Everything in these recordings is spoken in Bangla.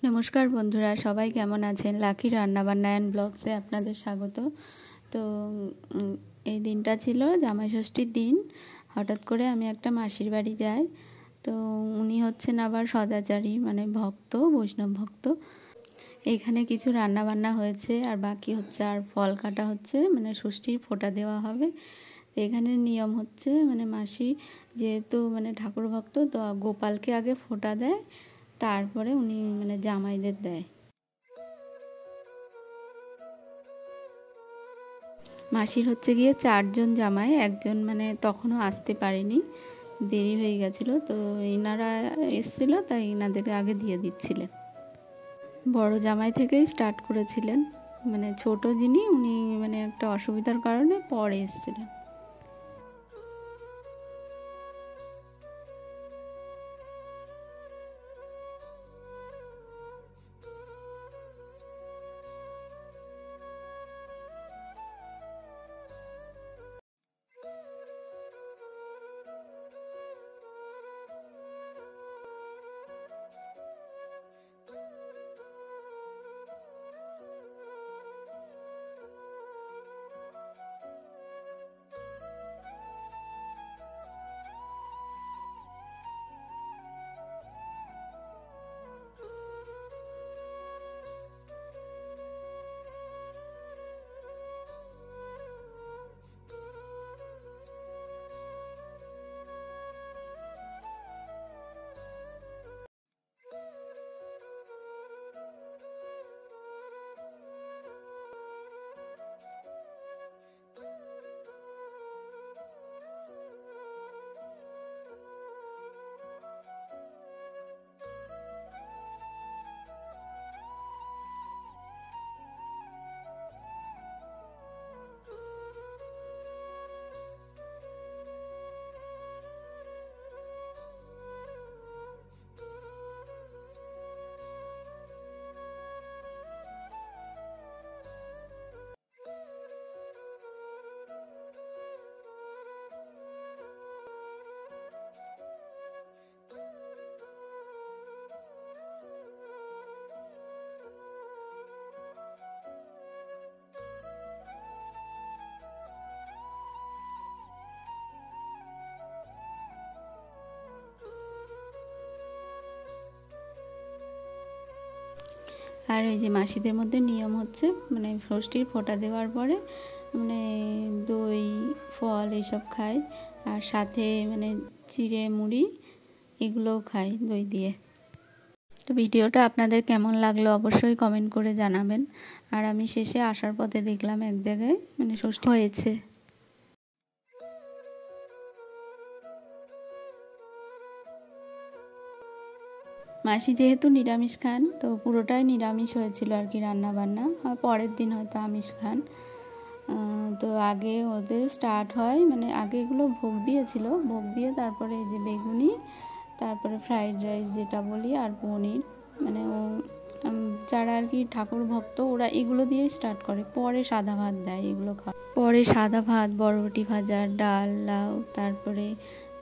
নমস্কার বন্ধুরা, সবাই কেমন আছেন? লাকি রান্নাবান্না অ্যান্ড ব্লগসে আপনাদের স্বাগত। তো এই দিনটা ছিল জামাই ষষ্ঠীর দিন। হঠাৎ করে আমি একটা মাসির বাড়ি যাই। তো উনি হচ্ছেন আবার সদাচারী, মানে ভক্ত, বৈষ্ণব ভক্ত। এইখানে কিছু রান্নাবান্না হয়েছে, আর বাকি হচ্ছে আর ফল কাটা হচ্ছে, মানে ষষ্ঠীর ফোঁটা দেওয়া হবে। এখানে নিয়ম হচ্ছে, মানে মাসি যেহেতু মানে ঠাকুর ভক্ত, তো গোপালকে আগে ফোঁটা দেয়, তারপরে উনি মানে জামাইদের দেয়। মাসির হচ্ছে গিয়ে 4 জন জামাই, একজন মানে তখনও আসতে পারেনি, দেরি হয়ে গেছিলো, তো ইনারা এসেছিলো, তাই ইনাদের আগে দিয়ে দিচ্ছিলেন। বড় জামাই থেকেই স্টার্ট করেছিলেন, মানে ছোট যিনি উনি মানে একটা অসুবিধার কারণে পরে এসেছিলেন। আর এই যে মাসিদের মধ্যে নিয়ম হচ্ছে, মানে ষষ্ঠীর ফোঁটা দেওয়ার পরে মানে দই, ফল এইসব খায়, আর সাথে মানে চিড়ে মুড়ি এগুলোও খায় দই দিয়ে। তো ভিডিওটা আপনাদের কেমন লাগলো অবশ্যই কমেন্ট করে জানাবেন। আর আমি শেষে আসার পথে দেখলাম এক জায়গায় মানে ষষ্ঠী হয়েছে। মাসি যেহেতু নিরামিষ খান, তো পুরোটাই নিরামিষ হয়েছিল আর কি রান্নাবান্না, পরের দিন হয়তো আমিষ খান। তো আগে ওদের স্টার্ট হয়, মানে আগে এগুলো ভোগ দিয়েছিল, ভোগ দিয়ে তারপরে এই যে বেগুনি, তারপরে ফ্রাইড রাইস যেটা বলি, আর পনির, মানে ও যারা আর কি ঠাকুর ভক্ত ওরা এগুলো দিয়ে স্টার্ট করে, পরে সাদা ভাত দেয় এগুলো খাওয়া। পরে সাদা ভাত, বরবটি ভাজা, ডাল, লাউ, তারপরে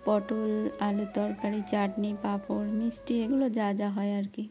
পটল আলু তরকারি, চাটনি, পাঁপড়, মিষ্টি, এগুলো যা যা হয় আর কি।